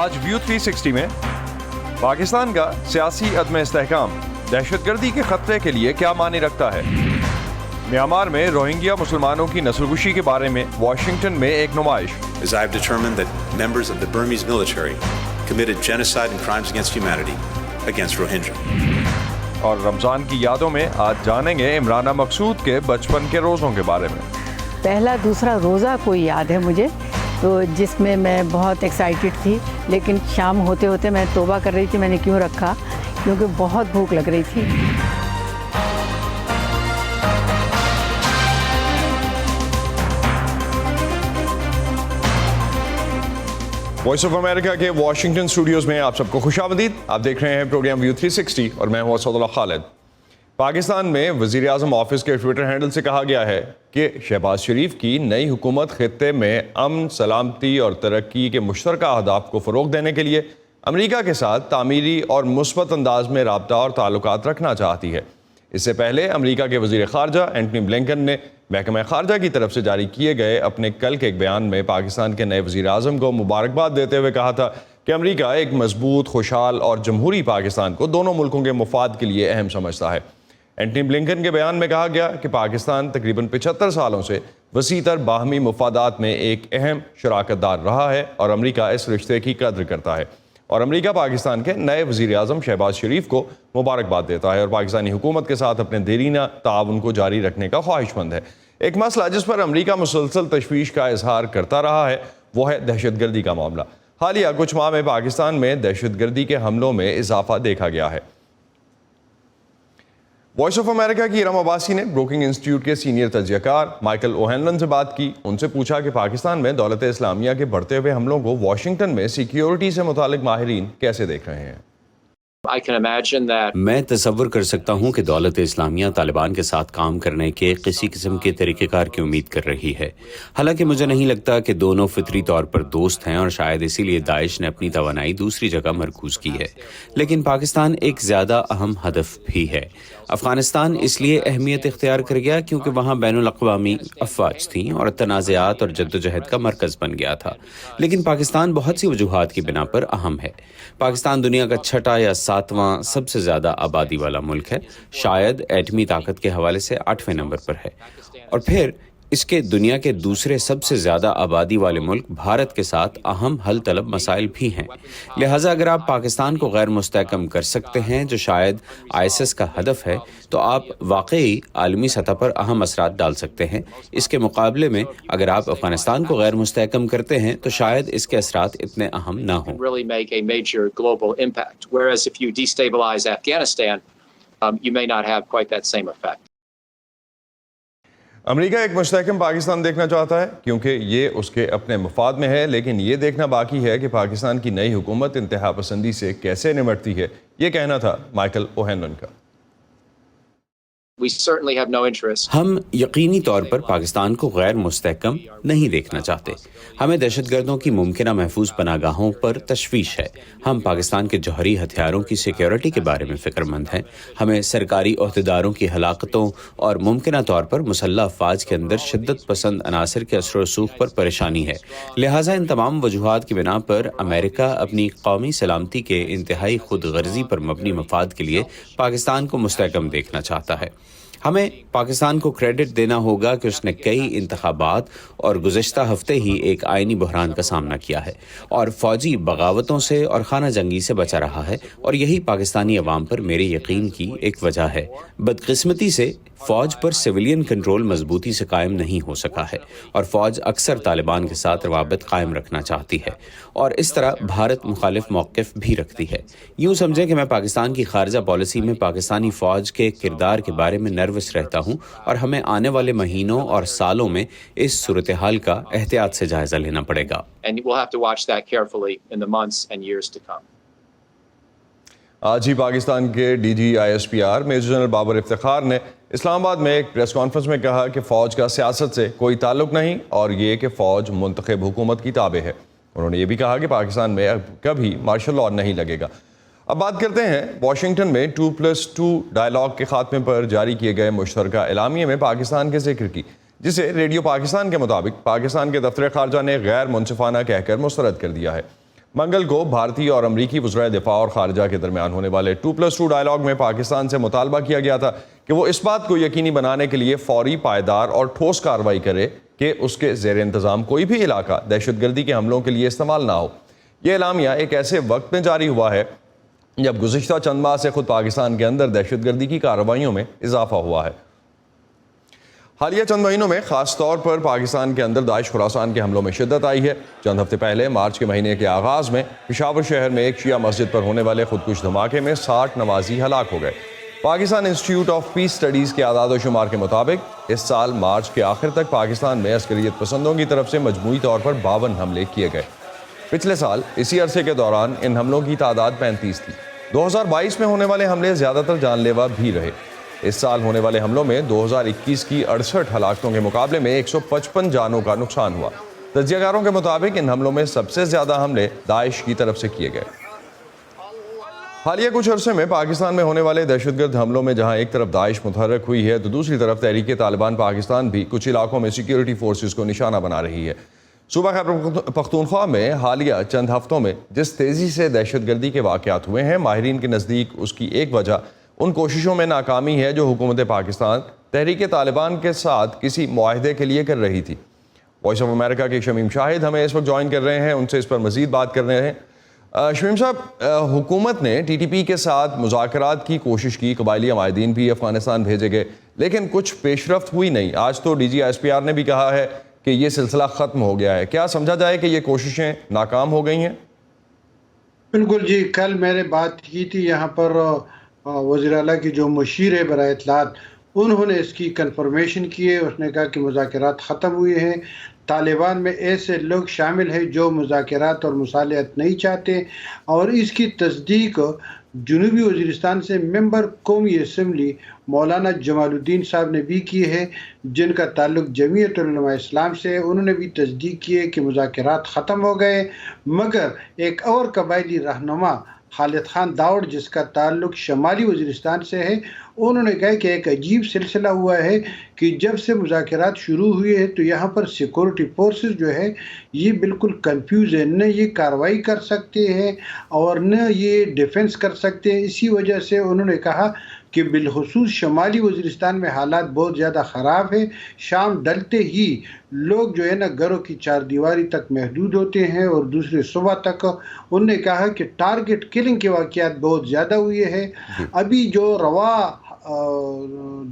آج ویو 360 میں پاکستان کا سیاسی عدم استحکام دہشت گردی کے خطرے کے لیے کیا معنی رکھتا ہے؟ میانمار میں روہنگیا مسلمانوں کی نسل کشی کے بارے میں واشنگٹن میں ایک نمائش. As I have determined that members of the Burmese military committed genocide and crimes against humanity against Rohingya. اور رمضان کی یادوں میں آج جانیں گے عمرانہ مقصود کے بچپن کے روزوں کے بارے میں. پہلا دوسرا روزہ کوئی یاد ہے مجھے تو جس میں میں بہت ایکسائٹڈ تھی، لیکن شام ہوتے ہوتے میں توبہ کر رہی تھی میں نے کیوں رکھا، کیونکہ بہت بھوک لگ رہی تھی. وائس آف امریکہ کے واشنگٹن اسٹوڈیوز میں آپ سب کو خوش آمدید. آپ دیکھ رہے ہیں پروگرام ویو 360 اور میں ہوں اسد اللہ خالد. پاکستان میں وزیر اعظم آفس کے ٹویٹر ہینڈل سے کہا گیا ہے کہ شہباز شریف کی نئی حکومت خطے میں امن، سلامتی اور ترقی کے مشترکہ اہداف کو فروغ دینے کے لیے امریکہ کے ساتھ تعمیری اور مثبت انداز میں رابطہ اور تعلقات رکھنا چاہتی ہے. اس سے پہلے امریکہ کے وزیر خارجہ اینٹنی بلنکن نے محکمہ خارجہ کی طرف سے جاری کیے گئے اپنے کل کے ایک بیان میں پاکستان کے نئے وزیر اعظم کو مبارکباد دیتے ہوئے کہا تھا کہ امریکہ ایک مضبوط، خوشحال اور جمہوری پاکستان کو دونوں ملکوں کے مفاد کے لیے اہم سمجھتا ہے. اینٹنی بلنکن کے بیان میں کہا گیا کہ پاکستان تقریباً 75 سالوں سے وسیع تر باہمی مفادات میں ایک اہم شراکت دار رہا ہے اور امریکہ اس رشتے کی قدر کرتا ہے. اور امریکہ پاکستان کے نئے وزیر اعظم شہباز شریف کو مبارکباد دیتا ہے اور پاکستانی حکومت کے ساتھ اپنے دیرینہ تعاون کو جاری رکھنے کا خواہش مند ہے. ایک مسئلہ جس پر امریکہ مسلسل تشویش کا اظہار کرتا رہا ہے وہ ہے دہشت گردی کا معاملہ. حالیہ کچھ ماہ میں پاکستان میں دہشت گردی کے حملوں میں اضافہ دیکھا گیا ہے. وائس آف امریکہ کی ارم عباسی نے بروکنگ انسٹیٹیوٹ کے سینئر تجزیہ کار مائیکل اوہینلن سے بات کی. ان سے پوچھا کہ پاکستان میں دولت اسلامیہ کے بڑھتے ہوئے حملوں کو واشنگٹن میں سیکیورٹی سے متعلق ماہرین کیسے دیکھ رہے ہیں. میں تصور کر سکتا ہوں کہ دولت اسلامیہ طالبان کے ساتھ کام کرنے کے کسی قسم کے طریقہ کار کی امید کر رہی ہے. حالانکہ مجھے نہیں لگتا کہ دونوں فطری طور پر دوست ہیں اور شاید اسی لیے داعش نے اپنی توانائی دوسری جگہ مرکوز کی ہے. لیکن پاکستان ایک زیادہ اہم ہدف بھی ہے. افغانستان اس لیے اہمیت اختیار کر گیا کیونکہ وہاں بین الاقوامی افواج تھیں اور تنازعات اور جدوجہد کا مرکز بن گیا تھا. لیکن پاکستان بہت سی وجوہات کی بنا پر اہم ہے. پاکستان دنیا کا 6واں یا 7واں سب سے زیادہ آبادی والا ملک ہے، شاید ایٹمی طاقت کے حوالے سے 8ویں نمبر پر ہے. اور پھر اس کے دنیا کے دوسرے سب سے زیادہ آبادی والے ملک بھارت کے ساتھ اہم حل طلب مسائل بھی ہیں. لہٰذا اگر آپ پاکستان کو غیر مستحکم کر سکتے ہیں جو شاید ISIS کا ہدف ہے تو آپ واقعی عالمی سطح پر اہم اثرات ڈال سکتے ہیں. اس کے مقابلے میں اگر آپ افغانستان کو غیر مستحکم کرتے ہیں تو شاید اس کے اثرات اتنے اہم نہ ہوں. امریکہ ایک مستحکم پاکستان دیکھنا چاہتا ہے کیونکہ یہ اس کے اپنے مفاد میں ہے، لیکن یہ دیکھنا باقی ہے کہ پاکستان کی نئی حکومت انتہا پسندی سے کیسے نمٹتی ہے. یہ کہنا تھا مائیکل اوہینلن کا. ہم یقینی طور پر پاکستان کو غیر مستحکم نہیں دیکھنا چاہتے. ہمیں دہشت گردوں کی ممکنہ محفوظ پناہ گاہوں پر تشویش ہے. ہم پاکستان کے جوہری ہتھیاروں کی سیکیورٹی کے بارے میں فکر مند ہیں. ہمیں سرکاری عہدیداروں کی ہلاکتوں اور ممکنہ طور پر مسلح افواج کے اندر شدت پسند عناصر کے اثر و رسوخ پر پریشانی ہے. لہٰذا ان تمام وجوہات کی بنا پر امریکہ اپنی قومی سلامتی کے انتہائی خود غرضی پر مبنی مفاد کے لیے پاکستان کو مستحکم دیکھنا چاہتا ہے. ہمیں پاکستان کو کریڈٹ دینا ہوگا کہ اس نے کئی انتخابات اور گزشتہ ہفتے ہی ایک آئینی بحران کا سامنا کیا ہے اور فوجی بغاوتوں سے اور خانہ جنگی سے بچا رہا ہے، اور یہی پاکستانی عوام پر میرے یقین کی ایک وجہ ہے. بدقسمتی سے فوج پر سویلین کنٹرول مضبوطی سے قائم نہیں ہو سکا ہے اور فوج اکثر طالبان کے ساتھ روابط قائم رکھنا چاہتی ہے اور اس طرح بھارت مخالف موقف بھی رکھتی ہے. یوں سمجھیں کہ میں پاکستان کی خارجہ پالیسی میں پاکستانی فوج کے کردار کے بارے میں نروس رہتا ہوں اور ہمیں آنے والے مہینوں اور سالوں میں اس صورتحال کا احتیاط سے جائزہ لینا پڑے گا. آج ہی پاکستان کے DG ISPR major general Babar Iftikhar نے اسلام آباد میں ایک پریس کانفرنس میں کہا کہ فوج کا سیاست سے کوئی تعلق نہیں اور یہ کہ فوج منتخب حکومت کی تابع ہے. انہوں نے یہ بھی کہا کہ پاکستان میں اب کبھی مارشل لاء نہیں لگے گا. اب بات کرتے ہیں واشنگٹن میں 2+2 ڈائیلاگ کے خاتمے پر جاری کیے گئے مشترکہ اعلامیے میں پاکستان کے ذکر کی، جسے ریڈیو پاکستان کے مطابق پاکستان کے دفتر خارجہ نے غیر منصفانہ کہہ کر مسترد کر دیا ہے. منگل کو بھارتی اور امریکی وزرائے دفاع اور خارجہ کے درمیان ہونے والے 2+2 ڈائیلاگ میں پاکستان سے مطالبہ کیا گیا تھا کہ وہ اس بات کو یقینی بنانے کے لیے فوری، پائیدار اور ٹھوس کارروائی کرے کہ اس کے زیر انتظام کوئی بھی علاقہ دہشت گردی کے حملوں کے لیے استعمال نہ ہو۔ یہ اعلامیہ ایک ایسے وقت میں جاری ہوا ہے جب گزشتہ چند ماہ سے خود پاکستان کے اندر دہشت گردی کی کارروائیوں میں اضافہ ہوا ہے۔ حالیہ چند مہینوں میں خاص طور پر پاکستان کے اندر داعش خراسان کے حملوں میں شدت آئی ہے۔ چند ہفتے پہلے مارچ کے مہینے کے آغاز میں پشاور شہر میں ایک شیعہ مسجد پر ہونے والے خودکش دھماکے میں 60 نمازی ہلاک ہو گئے۔ Pakistan institute of peace studies کے اعداد و شمار کے مطابق اس سال مارچ کے آخر تک پاکستان میں عسکریت پسندوں کی طرف سے مجموعی طور پر 52 حملے کیے گئے۔ پچھلے سال اسی عرصے کے دوران ان حملوں کی تعداد 35 تھی۔ 2022 میں ہونے والے حملے زیادہ تر جان لیوا بھی رہے۔ اس سال ہونے والے حملوں میں 2021 کی 68 ہلاکتوں کے مقابلے میں 155 جانوں کا نقصان ہوا۔ تجزیہ کاروں کے مطابق ان حملوں میں سب سے زیادہ حملے داعش کی طرف سے کیے گئے۔ حالیہ کچھ عرصے میں پاکستان میں ہونے والے دہشت گرد حملوں میں جہاں ایک طرف داعش متحرک ہوئی ہے تو دوسری طرف تحریک طالبان پاکستان بھی کچھ علاقوں میں سیکیورٹی فورسز کو نشانہ بنا رہی ہے۔ صوبہ خیبر پختونخوا میں حالیہ چند ہفتوں میں جس تیزی سے دہشت گردی کے واقعات ہوئے ہیں، ماہرین کے نزدیک اس کی ایک وجہ ان کوششوں میں ناکامی ہے جو حکومت پاکستان تحریک طالبان کے ساتھ کسی معاہدے کے لیے کر رہی تھی۔ وائس آف امریکہ کے شمیم شاہد ہمیں اس وقت جوائن کر رہے ہیں، ان سے اس پر مزید بات کر رہے ہیں۔ شمیم صاحب، حکومت نے ٹی ٹی پی کے ساتھ مذاکرات کی کوشش کی، قبائلی عمائدین بھی افغانستان بھیجے گئے، لیکن کچھ پیش رفت ہوئی نہیں۔ آج تو D G S P R نے بھی کہا ہے کہ یہ سلسلہ ختم ہو گیا ہے۔ کیا سمجھا جائے کہ یہ کوششیں ناکام ہو گئی ہیں؟ بالکل جی، کل میں نے بات کی تھی یہاں پر وزیر اعلیٰ کی جو مشیر ہے برائے اطلاعات، انہوں نے اس کی کنفرمیشن کی ہے۔ اس نے کہا کہ مذاکرات ختم ہوئے ہیں۔ طالبان میں ایسے لوگ شامل ہیں جو مذاکرات اور مصالحت نہیں چاہتے، اور اس کی تصدیق جنوبی وزیرستان سے ممبر قومی اسمبلی مولانا جمال الدین صاحب نے بھی کی ہے، جن کا تعلق جمعیت علماء اسلام سے ہے۔ انہوں نے بھی تصدیق کی ہے کہ مذاکرات ختم ہو گئے، مگر ایک اور قبائلی رہنما خالد خان داؤڑ، جس کا تعلق شمالی وزیرستان سے ہے، انہوں نے کہا کہ ایک عجیب سلسلہ ہوا ہے کہ جب سے مذاکرات شروع ہوئے ہیں تو یہاں پر سیکورٹی فورسز جو ہے یہ بالکل کنفیوز ہے، نہ یہ کارروائی کر سکتے ہیں اور نہ یہ ڈیفنس کر سکتے ہیں۔ اسی وجہ سے انہوں نے کہا کہ بالخصوص شمالی وزیرستان میں حالات بہت زیادہ خراب ہیں۔ شام ڈلتے ہی لوگ جو ہے نا گھروں کی چار دیواری تک محدود ہوتے ہیں اور دوسرے صبح تک۔ انہوں نے کہا کہ ٹارگٹ کلنگ کے واقعات بہت زیادہ ہوئے ہیں۔ ابھی جو رواں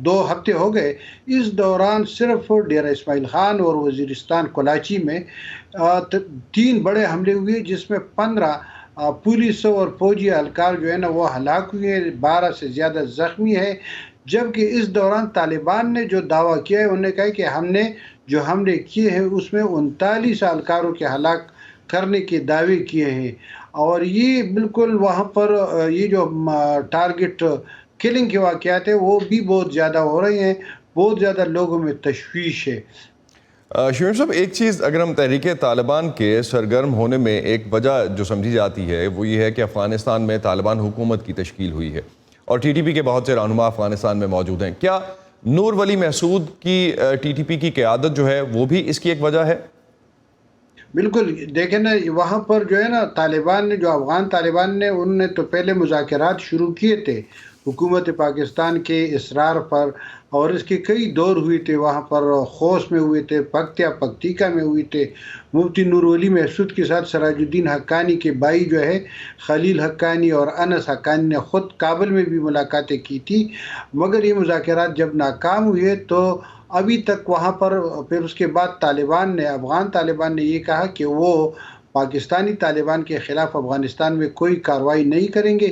2 ہفتے ہو گئے، اس دوران صرف ڈیرہ اسماعیل خان اور وزیرستان کلاچی میں 3 بڑے حملے ہوئے، جس میں 15 پولیس اور فوجی اہلکار جو ہے نا وہ ہلاک ہوئے ہیں، 12 سے زیادہ زخمی ہے۔ جبکہ اس دوران طالبان نے جو دعویٰ کیا ہے، انہوں نے کہا کہ ہم نے جو حملے کیے ہیں اس میں 39 اہلکاروں کے ہلاک کرنے کے دعوے کیے ہیں، اور یہ بالکل وہاں پر یہ جو ٹارگٹ کلنگ کے واقعات ہیں وہ بھی بہت زیادہ ہو رہے ہیں، بہت زیادہ لوگوں میں تشویش ہے۔ شمیم صاحب، ایک چیز اگر ہم تحریک طالبان کے سرگرم ہونے میں ایک وجہ جو سمجھی جاتی ہے وہ یہ ہے کہ افغانستان میں طالبان حکومت کی تشکیل ہوئی ہے اور ٹی ٹی پی کے بہت سے رہنما افغانستان میں موجود ہیں۔ کیا نور ولی محسود کی ٹی ٹی پی کی قیادت جو ہے وہ بھی اس کی ایک وجہ ہے؟ بالکل، دیکھیں نا وہاں پر جو ہے نا طالبان نے جو افغان طالبان نے انہوں نے تو پہلے مذاکرات شروع کیے تھے حکومت پاکستان کے اصرار پر، اور اس کے کئی دور ہوئے تھے۔ وہاں پر خوست میں ہوئے تھے، پکتیا پکتیکا میں ہوئے تھے۔ مفتی نور ولی محسود کے ساتھ سراج الدین حقانی کے بھائی جو ہے خلیل حقانی اور انس حقانی نے خود کابل میں بھی ملاقاتیں کی تھی، مگر یہ مذاکرات جب ناکام ہوئے تو ابھی تک وہاں پر پھر اس کے بعد طالبان نے افغان طالبان نے یہ کہا کہ وہ پاکستانی طالبان کے خلاف افغانستان میں کوئی کارروائی نہیں کریں گے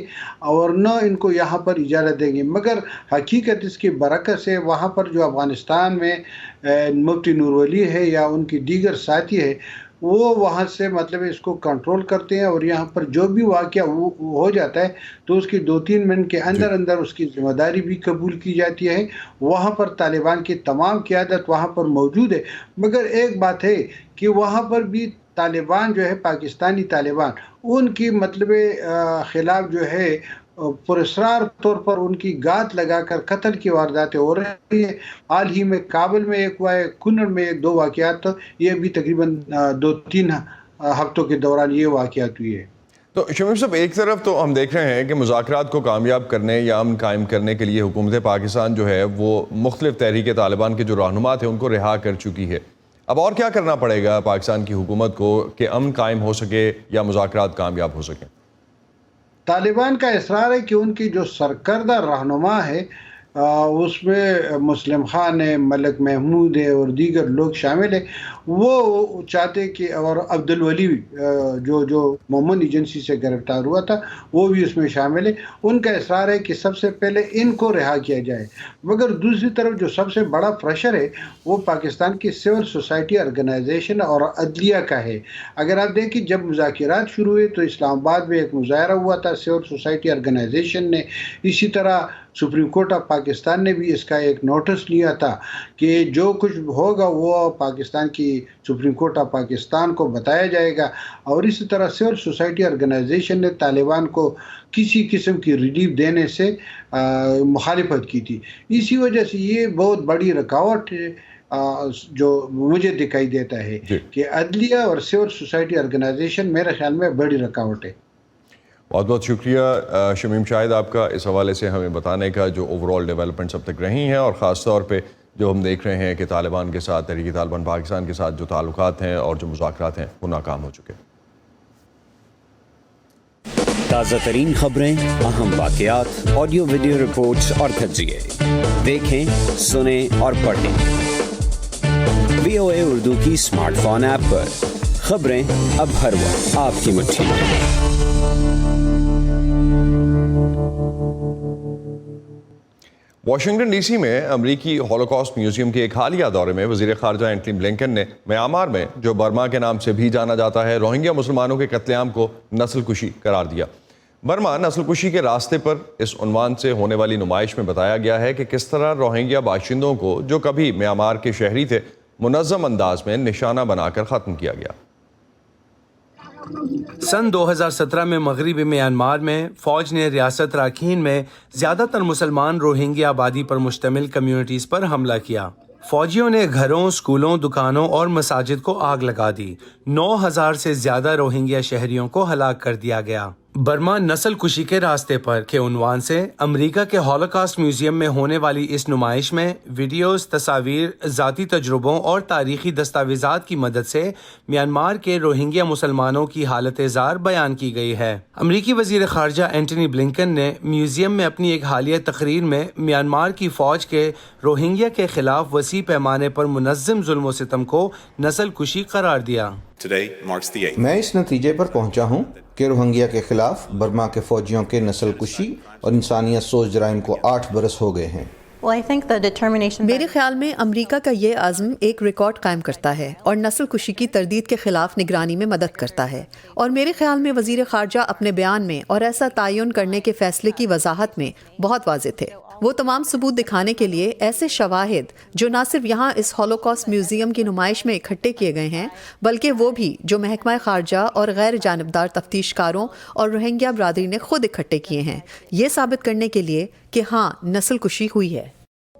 اور نہ ان کو یہاں پر اجازت دیں گے، مگر حقیقت اس کے برعکس ہے۔ وہاں پر جو افغانستان میں مفتی نور ولی ہے یا ان کی دیگر ساتھی ہے وہ وہاں سے مطلب اس کو کنٹرول کرتے ہیں، اور یہاں پر جو بھی واقعہ ہو جاتا ہے تو اس کی 2-3 منٹ کے اندر اندر اس کی ذمہ داری بھی قبول کی جاتی ہے۔ وہاں پر طالبان کی تمام قیادت وہاں پر موجود ہے، مگر ایک بات ہے کہ وہاں پر بھی طالبان جو ہے پاکستانی طالبان ان کی مطلب خلاف جو ہے پراسرار طور پر ان کی گات لگا کر قتل کی وارداتیں ہو رہی ہیں۔ حال ہی میں کابل میں ایک ہوا ہے، کنڑ میں 2 واقعات، یہ ابھی تقریباً 2-3 ہفتوں کے دوران یہ واقعات ہوئے ہیں۔ تو شمیم صاحب، ایک طرف تو ہم دیکھ رہے ہیں کہ مذاکرات کو کامیاب کرنے یا امن قائم کرنے کے لیے حکومت پاکستان جو ہے وہ مختلف تحریک طالبان کے جو رہنما تھے ان کو رہا کر چکی ہے۔ اب اور کیا کرنا پڑے گا پاکستان کی حکومت کو کہ امن قائم ہو سکے یا مذاکرات کامیاب ہو سکیں؟ طالبان کا اصرار ہے کہ ان کی جو سرکردہ رہنما ہے اس میں مسلم خان ہے، ملک محمود ہے اور دیگر لوگ شامل ہیں۔ وہ چاہتے کہ اور عبدالولی جو مومن ایجنسی سے گرفتار ہوا تھا وہ بھی اس میں شامل ہے۔ ان کا اصرار ہے کہ سب سے پہلے ان کو رہا کیا جائے، مگر دوسری طرف جو سب سے بڑا پریشر ہے وہ پاکستان کی سول سوسائٹی آرگنائزیشن اور عدلیہ کا ہے۔ اگر آپ دیکھیں جب مذاکرات شروع ہوئے تو اسلام آباد میں ایک مظاہرہ ہوا تھا سول سوسائٹی آرگنائزیشن نے، اسی طرح سپریم کورٹ آف پاکستان نے بھی اس کا ایک نوٹس لیا تھا کہ جو کچھ ہوگا وہ پاکستان کی سپریم کورٹ آف پاکستان کو بتایا جائے گا، اور اسی طرح سول سوسائٹی آرگنائزیشن نے طالبان کو کسی قسم کی ریلیف دینے سے مخالفت کی تھی۔ اسی وجہ سے یہ بہت بڑی رکاوٹ جو مجھے دکھائی دیتا ہے کہ عدلیہ اور سول سوسائٹی آرگنائزیشن میرے خیال میں بڑی رکاوٹ ہے۔ بہت بہت شکریہ شمیم شاہد آپ کا اس حوالے سے ہمیں بتانے کا جو اوور آل ڈیولپمنٹس اب تک رہی ہیں، اور خاص طور پہ جو ہم دیکھ رہے ہیں کہ طالبان کے ساتھ، تحریک طالبان پاکستان کے ساتھ جو تعلقات ہیں اور جو مذاکرات ہیں وہ ناکام ہو چکے۔ تازہ ترین خبریں، اہم واقعات، آڈیو ویڈیو رپورٹس اور تجزیے دیکھیں، سنیں اور پڑھیں VOA اردو کی اسمارٹ فون ایپ پر۔ خبریں اب ہر وقت آپ کی مٹھی میں۔ واشنگٹن ڈی سی میں امریکی ہولوکاسٹ میوزیم کے ایک حالیہ دورے میں وزیر خارجہ اینٹنی بلنکن نے میانمار میں جو برما کے نام سے بھی جانا جاتا ہے روہنگیا مسلمانوں کے قتل عام کو نسل کشی قرار دیا۔ برما نسل کشی کے راستے پر اس عنوان سے ہونے والی نمائش میں بتایا گیا ہے کہ کس طرح روہنگیا باشندوں کو جو کبھی میانمار کے شہری تھے منظم انداز میں نشانہ بنا کر ختم کیا گیا۔ سن 2017 میں مغربی میانمار میں فوج نے ریاست راکھین میں زیادہ تر مسلمان روہنگیا آبادی پر مشتمل کمیونٹیز پر حملہ کیا۔ فوجیوں نے گھروں، سکولوں، دکانوں اور مساجد کو آگ لگا دی۔ 9000 سے زیادہ روہنگیا شہریوں کو ہلاک کر دیا گیا۔ برما نسل کشی کے راستے پر کے عنوان سے امریکہ کے ہولوکاسٹ میوزیم میں ہونے والی اس نمائش میں ویڈیوز، تصاویر، ذاتی تجربوں اور تاریخی دستاویزات کی مدد سے میانمار کے روہنگیا مسلمانوں کی حالت زار بیان کی گئی ہے۔ امریکی وزیر خارجہ اینٹنی بلنکن نے میوزیم میں اپنی ایک حالیہ تقریر میں میانمار کی فوج کے روہنگیا کے خلاف وسیع پیمانے پر منظم ظلم و ستم کو نسل کشی قرار دیا۔ میں اس نتیجے پر پہنچا ہوں کہ روہنگیا کے خلاف برما کے فوجیوں کے نسل کشی اور انسانیت سوز جرائم کو 8 برس ہو گئے ہیں۔ میرے خیال میں امریکہ کا یہ عزم ایک ریکارڈ قائم کرتا ہے اور نسل کشی کی تردید کے خلاف نگرانی میں مدد کرتا ہے، اور میرے خیال میں وزیر خارجہ اپنے بیان میں اور ایسا تعین کرنے کے فیصلے کی وضاحت میں بہت واضح تھے۔ وہ تمام ثبوت دکھانے کے لیے ایسے شواہد جو نہ صرف یہاں اس ہولوکاسٹ میوزیم کی نمائش میں اکٹھے کیے گئے ہیں بلکہ وہ بھی جو محکمہ خارجہ اور غیر جانبدار تفتیش کاروں اور روہنگیا برادری نے خود اکٹھے کیے ہیں، یہ ثابت کرنے کے لیے کہ ہاں نسل کشی ہوئی ہے۔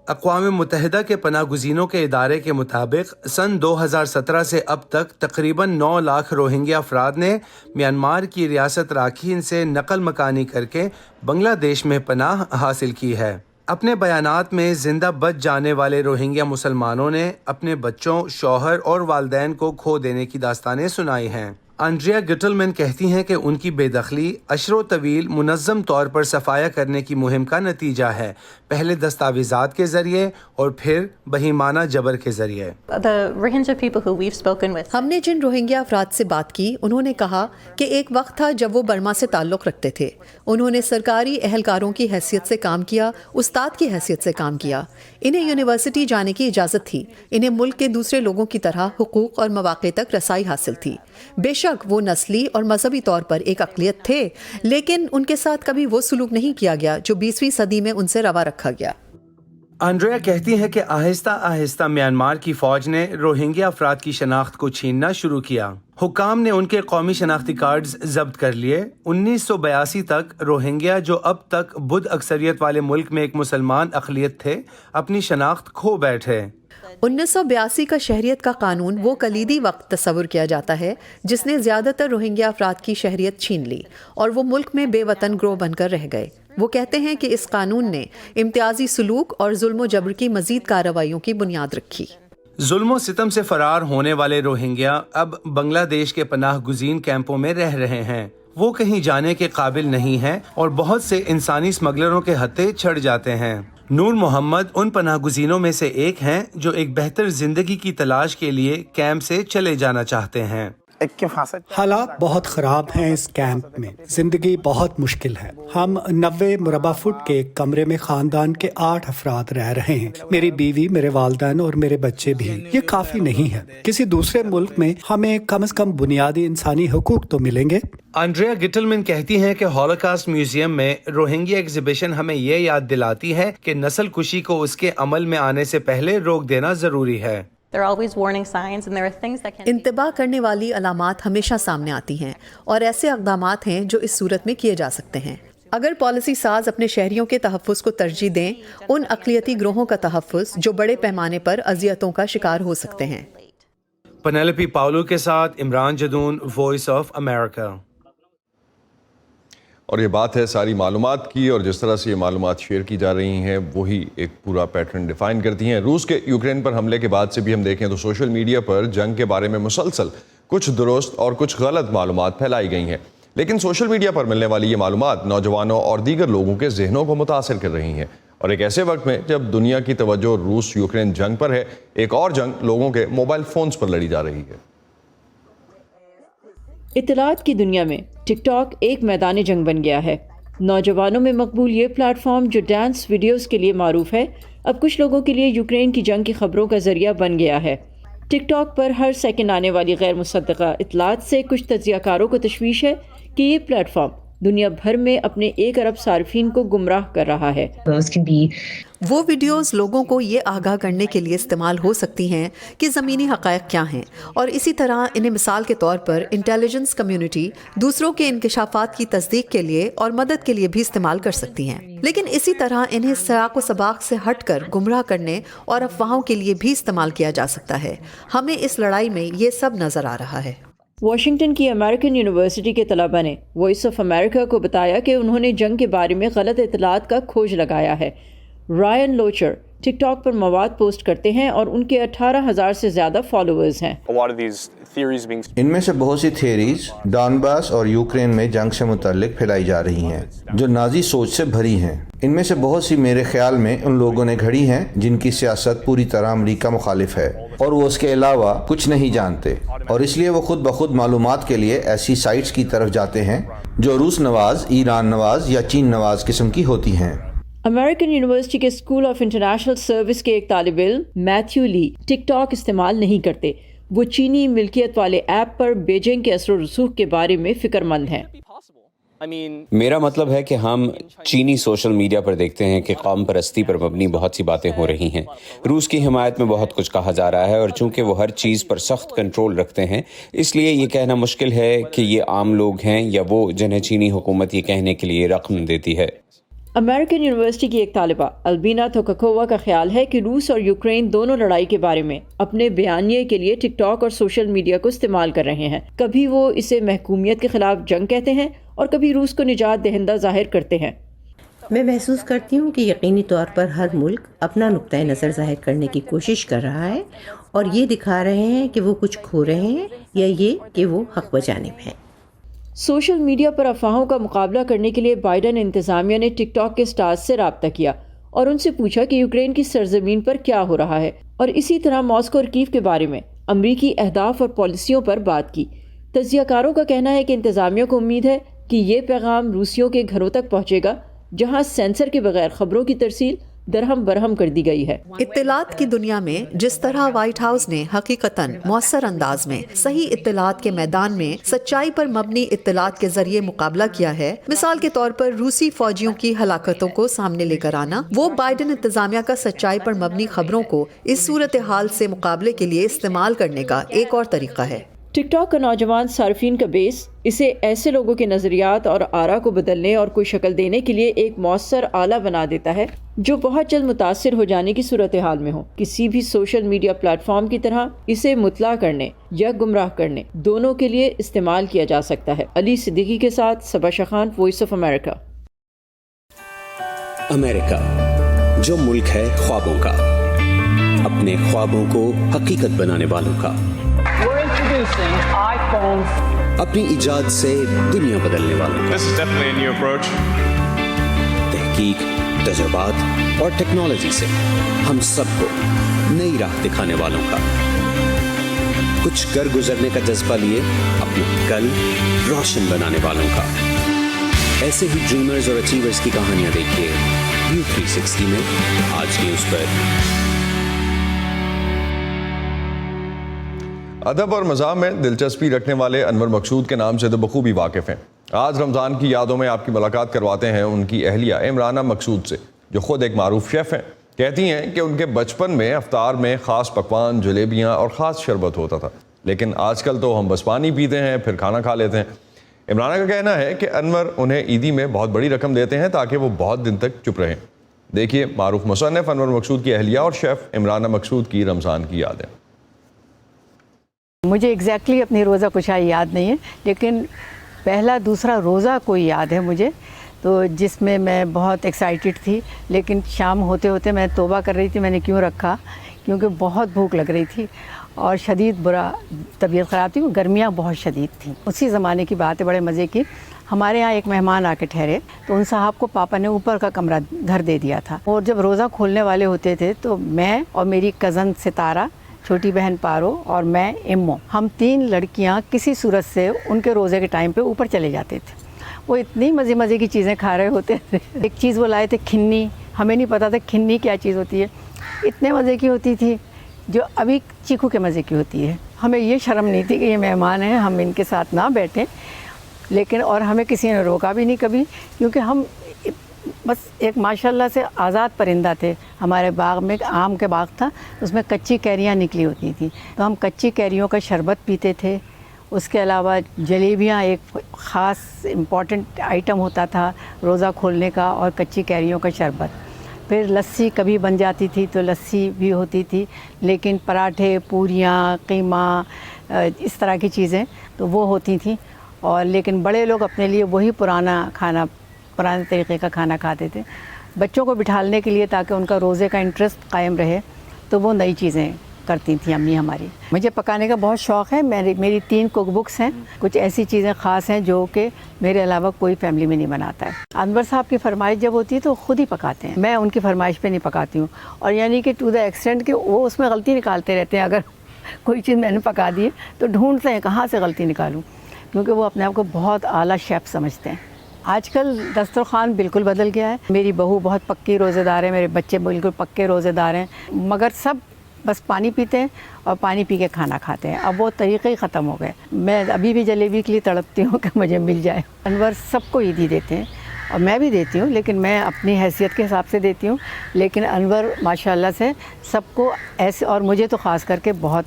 اقوام متحدہ کے پناہ گزینوں کے ادارے کے مطابق سن 2017 سے اب تک تقریباً 9 لاکھ روہنگیا افراد نے میانمار کی ریاست راکھین سے نقل مکانی کر کے بنگلہ دیش میں پناہ حاصل کی ہے۔ اپنے بیانات میں زندہ بچ جانے والے روہنگیا مسلمانوں نے اپنے بچوں، شوہر اور والدین کو کھو دینے کی داستانیں سنائی ہیں۔ انڈریا گٹلمن کہتی ہیں کہ ان کی بے دخلی اشروں طویل منظم طور پر صفایا کرنے کی مہم کا نتیجہ ہے، پہلے دستاویزات کے ذریعے اور پھر بہیمانہ جبر کے ذریعے۔ ہم نے جن روہنگیا افراد سے بات کی انہوں نے کہا کہ ایک وقت تھا جب وہ برما سے تعلق رکھتے تھے، انہوں نے سرکاری اہلکاروں کی حیثیت سے کام کیا، استاد کی حیثیت سے کام کیا، انہیں یونیورسٹی جانے کی اجازت تھی، انہیں ملک کے دوسرے لوگوں کی طرح حقوق اور مواقع تک رسائی حاصل تھی۔ بے شک وہ نسلی اور مذہبی طور پر ایک اقلیت تھے، لیکن ان کے ساتھ کبھی وہ سلوک نہیں کیا گیا جو 20ویں صدی میں ان سے روا رکھا گیا۔ انڈریا کہتی ہے کہ آہستہ آہستہ میانمار کی فوج نے روہنگیا افراد کی شناخت کو چھیننا شروع کیا۔ حکام نے ان کے قومی شناختی کارڈز ضبط کر لیے۔ 1982 تک روہنگیا، جو اب تک بدھ اکثریت والے ملک میں ایک مسلمان اقلیت تھے، اپنی شناخت کھو بیٹھے۔ 1982 کا شہریت کا قانون وہ کلیدی وقت تصور کیا جاتا ہے جس نے زیادہ تر روہنگیا افراد کی شہریت چھین لی اور وہ ملک میں بے وطن گروہ بن کر رہ گئے۔ وہ کہتے ہیں کہ اس قانون نے امتیازی سلوک اور ظلم و جبر کی مزید کارروائیوں کی بنیاد رکھی۔ ظلم و ستم سے فرار ہونے والے روہنگیا اب بنگلہ دیش کے پناہ گزین کیمپوں میں رہ رہے ہیں۔ وہ کہیں جانے کے قابل نہیں ہیں اور بہت سے انسانی اسمگلروں کے ہتھے چھڑ جاتے ہیں۔ نور محمد ان پناہ گزینوں میں سے ایک ہیں جو ایک بہتر زندگی کی تلاش کے لیے کیمپ سے چلے جانا چاہتے ہیں۔ حالات بہت خراب ہیں اس کیمپ میں، زندگی بہت مشکل ہے۔ ہم 90 مربع فٹ کے ایک کمرے میں خاندان کے 8 افراد رہ رہے ہیں، میری بیوی، میرے والدین اور میرے بچے بھی۔ یہ کافی نہیں ہے۔ کسی دوسرے ملک میں ہمیں کم از کم بنیادی انسانی حقوق تو ملیں گے۔ آنڈریا گٹلمن کہتی ہیں کہ ہولوکاسٹ میوزیم میں روہنگیا ایگزیبیشن ہمیں یہ یاد دلاتی ہے کہ نسل کشی کو اس کے عمل میں آنے سے پہلے روک دینا ضروری ہے۔ انتباہ کرنے والی علامات ہمیشہ سامنے آتی ہیں اور ایسے اقدامات ہیں جو اس صورت میں کیے جا سکتے ہیں۔ اگر پالیسی ساز اپنے شہریوں کے تحفظ کو ترجیح دیں، ان اقلیتی گروہوں کا تحفظ جو بڑے پیمانے پر اذیتوں کا شکار ہو سکتے ہیں۔ پنیلپی پاولو کے ساتھ Imran Jadoon, voice of America. اور یہ بات ہے ساری معلومات کی، اور جس طرح سے یہ معلومات شیئر کی جا رہی ہیں وہی ایک پورا پیٹرن ڈیفائن کرتی ہیں۔ روس کے یوکرین پر حملے کے بعد سے بھی ہم دیکھیں تو سوشل میڈیا پر جنگ کے بارے میں مسلسل کچھ درست اور کچھ غلط معلومات پھیلائی گئی ہیں، لیکن سوشل میڈیا پر ملنے والی یہ معلومات نوجوانوں اور دیگر لوگوں کے ذہنوں کو متاثر کر رہی ہیں، اور ایک ایسے وقت میں جب دنیا کی توجہ روس یوکرین جنگ پر ہے، ایک اور جنگ لوگوں کے موبائل فونز پر لڑی جا رہی ہے۔ اطلاعات کی دنیا میں ٹک ٹاک ایک میدان جنگ بن گیا ہے۔ نوجوانوں میں مقبول یہ پلیٹ فارم جو ڈانس ویڈیوز کے لیے معروف ہے، اب کچھ لوگوں کے لیے یوکرین کی جنگ کی خبروں کا ذریعہ بن گیا ہے۔ ٹک ٹاک پر ہر سیکنڈ آنے والی غیر مصدقہ اطلاعات سے کچھ تجزیہ کاروں کو تشویش ہے کہ یہ پلیٹ فارم دنیا بھر میں اپنے 1 ارب صارفین کو گمراہ کر رہا ہے۔ وہ ویڈیوز لوگوں کو یہ آگاہ کرنے کے لیے استعمال ہو سکتی ہیں کہ زمینی حقائق کیا ہیں، اور اسی طرح انہیں مثال کے طور پر انٹیلیجنس کمیونٹی دوسروں کے انکشافات کی تصدیق کے لیے اور مدد کے لیے بھی استعمال کر سکتی ہیں، لیکن اسی طرح انہیں سیاق و سباق سے ہٹ کر گمراہ کرنے اور افواہوں کے لیے بھی استعمال کیا جا سکتا ہے۔ ہمیں اس لڑائی میں یہ سب نظر آ رہا ہے۔ واشنگٹن کی امریکن یونیورسٹی کے طلباء نے وائس آف امریکہ کو بتایا کہ انہوں نے جنگ کے بارے میں غلط اطلاعات کا کھوج لگایا ہے۔ رائن لوچر ٹک ٹاک پر مواد پوسٹ کرتے ہیں اور ان کے 18,000 سے زیادہ فالوورز ہیں۔ ان میں سے بہت سی تھیوریز ڈانباس اور یوکرین میں جنگ سے متعلق پھیلائی جا رہی ہیں جو نازی سوچ سے بھری ہیں۔ ان میں سے بہت سی میرے خیال میں ان لوگوں نے گھڑی ہیں جن کی سیاست پوری طرح امریکہ مخالف ہے اور وہ اس کے علاوہ کچھ نہیں جانتے، اور اس لیے وہ خود بخود معلومات کے لیے ایسی سائٹس کی طرف جاتے ہیں جو روس نواز، ایران نواز یا چین نواز قسم کی ہوتی ہیں۔ امریکن یونیورسٹی کے اسکول آف انٹرنیشنل سروس کے ایک طالب علم میتھیو لی ٹک ٹاک استعمال نہیں کرتے۔ وہ چینی ملکیت والے ایپ پر بیجنگ کے اثر و رسوخ کے بارے میں فکر مند ہیں۔ میرا مطلب ہے کہ ہم چینی سوشل میڈیا پر دیکھتے ہیں کہ قوم پرستی پر مبنی بہت سی باتیں ہو رہی ہیں، روس کی حمایت میں بہت کچھ کہا جا رہا ہے، اور چونکہ وہ ہر چیز پر سخت کنٹرول رکھتے ہیں اس لیے یہ کہنا مشکل ہے کہ یہ عام لوگ ہیں یا وہ جنہیں چینی حکومت یہ کہنے کے لیے رقم دیتی ہے۔ امریکن یونیورسٹی کی ایک طالبہ البینا توکاکووا کا خیال ہے کہ روس اور یوکرین دونوں لڑائی کے بارے میں اپنے بیانیے کے لیے ٹک ٹاک اور سوشل میڈیا کو استعمال کر رہے ہیں۔ کبھی وہ اسے محکومیت کے خلاف جنگ کہتے ہیں اور کبھی روس کو نجات دہندہ ظاہر کرتے ہیں۔ میں محسوس کرتی ہوں کہ یقینی طور پر ہر ملک اپنا نقطۂ نظر ظاہر کرنے کی کوشش کر رہا ہے اور یہ دکھا رہے ہیں کہ وہ کچھ کھو رہے ہیں یا یہ کہ وہ حق بجانب ہیں۔ سوشل میڈیا پر افواہوں کا مقابلہ کرنے کے لیے بائیڈن انتظامیہ نے ٹک ٹاک کے سٹارز سے رابطہ کیا اور ان سے پوچھا کہ یوکرین کی سرزمین پر کیا ہو رہا ہے، اور اسی طرح ماسکو اور کیف کے بارے میں امریکی اہداف اور پالیسیوں پر بات کی۔ تجزیہ کاروں کا کہنا ہے کہ انتظامیہ کو امید ہے کہ یہ پیغام روسیوں کے گھروں تک پہنچے گا جہاں سینسر کے بغیر خبروں کی ترسیل درہم برہم کر دی گئی ہے۔ اطلاعات کی دنیا میں جس طرح وائٹ ہاؤس نے حقیقتاً مؤثر انداز میں صحیح اطلاعات کے میدان میں سچائی پر مبنی اطلاعات کے ذریعے مقابلہ کیا ہے، مثال کے طور پر روسی فوجیوں کی ہلاکتوں کو سامنے لے کر آنا، وہ بائیڈن انتظامیہ کا سچائی پر مبنی خبروں کو اس صورتحال سے مقابلے کے لیے استعمال کرنے کا ایک اور طریقہ ہے۔ ٹک ٹاک کا نوجوان صارفین کا بیس اسے ایسے لوگوں کے نظریات اور آرا کو بدلنے اور کوئی شکل دینے کے لیے ایک مؤثر آلہ بنا دیتا ہے جو بہت جلد متاثر ہو جانے کی صورتحال میں ہو. کسی بھی سوشل میڈیا پلیٹ فارم کی طرح اسے مطلع کرنے یا گمراہ کرنے دونوں کے لیے استعمال کیا جا سکتا ہے. علی صدیقی کے ساتھ صبا شخان، وائس آف امریکہ. امریکہ جو ملک ہے خوابوں کا، اپنے خوابوں کو حقیقت بنانے والوں کا، اپنی ایجاد سے دنیا بدلنے والوں کا، تحقیق، تجربات اور ٹیکنالوجی سے ہم سب کو نئی راہ دکھانے والوں کا، کچھ کر گزرنے کا جذبہ لیے اپنے کل روشن بنانے والوں کا. ایسے ہی ڈریمرز اور اچیورز کی کہانیاں دیکھیے ویو 360 میں آج نیوز پر. ادب اور مزاح میں دلچسپی رکھنے والے انور مقصود کے نام سے تو بخوبی واقف ہیں. آج رمضان کی یادوں میں آپ کی ملاقات کرواتے ہیں ان کی اہلیہ عمرانہ مقصود سے، جو خود ایک معروف شیف ہیں. کہتی ہیں کہ ان کے بچپن میں افطار میں خاص پکوان، جلیبیاں اور خاص شربت ہوتا تھا، لیکن آج کل تو ہم بس پانی پیتے ہیں پھر کھانا کھا لیتے ہیں. عمرانہ کا کہنا ہے کہ انور انہیں عیدی میں بہت بڑی رقم دیتے ہیں تاکہ وہ بہت دن تک چپ رہیں. دیکھیے معروف مصنف انور مقصود کی اہلیہ اور شیف عمرانہ مقصود کی رمضان کی یادیں. مجھے ایگزیکٹلی اپنی روزہ کشائی یاد نہیں ہے، لیکن پہلا دوسرا روزہ کوئی یاد ہے مجھے، تو جس میں میں بہت ایکسائٹیڈ تھی، لیکن شام ہوتے ہوتے میں توبہ کر رہی تھی میں نے کیوں رکھا، کیونکہ بہت بھوک لگ رہی تھی اور شدید برا طبیعت خراب تھی، گرمیاں بہت شدید تھیں. اسی زمانے کی بات ہے، بڑے مزے کی. ہمارے یہاں ایک مہمان آ کے ٹھہرے تو ان صاحب کو پاپا نے اوپر کا کمرہ گھر دے دیا تھا، اور جب روزہ کھولنے والے ہوتے تھے تو میں اور میری کزن ستارہ، چھوٹی بہن پارو اور میں امو، ہم 3 لڑکیاں کسی صورت سے ان کے روزے کے ٹائم پہ اوپر چلے جاتے تھے. وہ اتنی مزے کی چیزیں کھا رہے ہوتے تھے. ایک چیز وہ لائے تھے کھنی، ہمیں نہیں پتا تھا کھنی کیا چیز ہوتی ہے، اتنے مزے کی ہوتی تھی جو ابھی چیکو کے مزے کی ہوتی ہے. ہمیں یہ شرم نہیں تھی کہ یہ مہمان ہیں، ہم ان کے ساتھ نہ بیٹھیں، لیکن اور ہمیں کسی نے روکا بھی نہیں کبھی، کیونکہ ہم بس ایک ماشاءاللہ سے آزاد پرندہ تھے. ہمارے باغ میں آم کے باغ تھا، اس میں کچی کیریاں نکلی ہوتی تھیں، تو ہم کچی کیریوں کا شربت پیتے تھے. اس کے علاوہ جلیبیاں ایک خاص امپورٹنٹ آئٹم ہوتا تھا روزہ کھولنے کا، اور کچی کیریوں کا شربت. پھر لسی کبھی بن جاتی تھی تو لسی بھی ہوتی تھی، لیکن پراٹھے، پوریاں، قیمہ، اس طرح کی چیزیں تو وہ ہوتی تھیں. اور لیکن بڑے لوگ اپنے لیے وہی پرانے طریقے کا کھانا کھاتے تھے. بچوں کو بٹھالنے کے لیے تاکہ ان کا روزے کا انٹرسٹ قائم رہے تو وہ نئی چیزیں کرتی تھیں امی ہماری. مجھے پکانے کا بہت شوق ہے. میری 3 کوک بکس ہیں. کچھ ایسی چیزیں خاص ہیں جو کہ میرے علاوہ کوئی فیملی میں نہیں بناتا ہے. انور صاحب کی فرمائش جب ہوتی ہے تو خود ہی پکاتے ہیں، میں ان کی فرمائش پہ نہیں پکاتی ہوں. اور یعنی کہ ٹو دا ایکسٹینٹ کہ وہ اس میں غلطی نکالتے رہتے ہیں. اگر کوئی چیز میں نے پکا دی ہے تو ڈھونڈتے ہیں کہاں سے غلطی نکالوں، کیونکہ وہ اپنے آپ کو بہت اعلیٰ شیف سمجھتے ہیں. آج کل دسترخوان بالکل بدل گیا ہے. میری بہو بہت پکی روزے دار ہے، میرے بچے بالکل پکے روزے دار ہیں، مگر سب بس پانی پیتے ہیں اور پانی پی کے کھانا کھاتے ہیں. اب وہ طریقے ہی ختم ہو گئے. میں ابھی بھی جلیبی کے لیے تڑپتی ہوں کہ مجھے مل جائے. انور سب کو عیدی دیتے ہیں اور میں بھی دیتی ہوں، لیکن میں اپنی حیثیت کے حساب سے دیتی ہوں. لیکن انور ماشاءاللہ سے سب کو ایسے، اور مجھے تو خاص کر کے بہت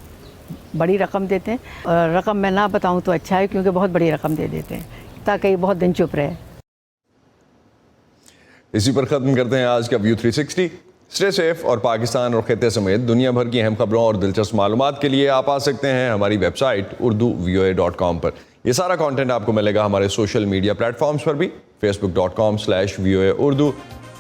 بڑی رقم دیتے ہیں. اور رقم میں نہ بتاؤں تو اچھا ہے، کیونکہ بہت بڑی رقم دے دیتے ہیں تاکہ یہ بہت دن چپ رہے. اسی پر ختم کرتے ہیں آج کا ویو 360. اسٹے سیف اور پاکستان اور خطے سمیت دنیا بھر کی اہم خبروں اور دلچسپ معلومات کے لیے آپ آ سکتے ہیں ہماری ویب سائٹ urduvoa.com پر. یہ سارا کانٹینٹ آپ کو ملے گا ہمارے سوشل میڈیا پلیٹ فارمز پر بھی، facebook.com/VOA Urdu.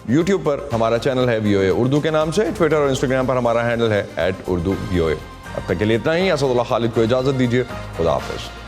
یوٹیوب پر ہمارا چینل ہے VOA اردو کے نام سے. ٹویٹر اور انسٹاگرام پر ہمارا ہینڈل ہے @urduvoa. اب تک کے لیے اتنا ہی. اسد اللہ خالد کو اجازت دیجیے. خدا حافظ.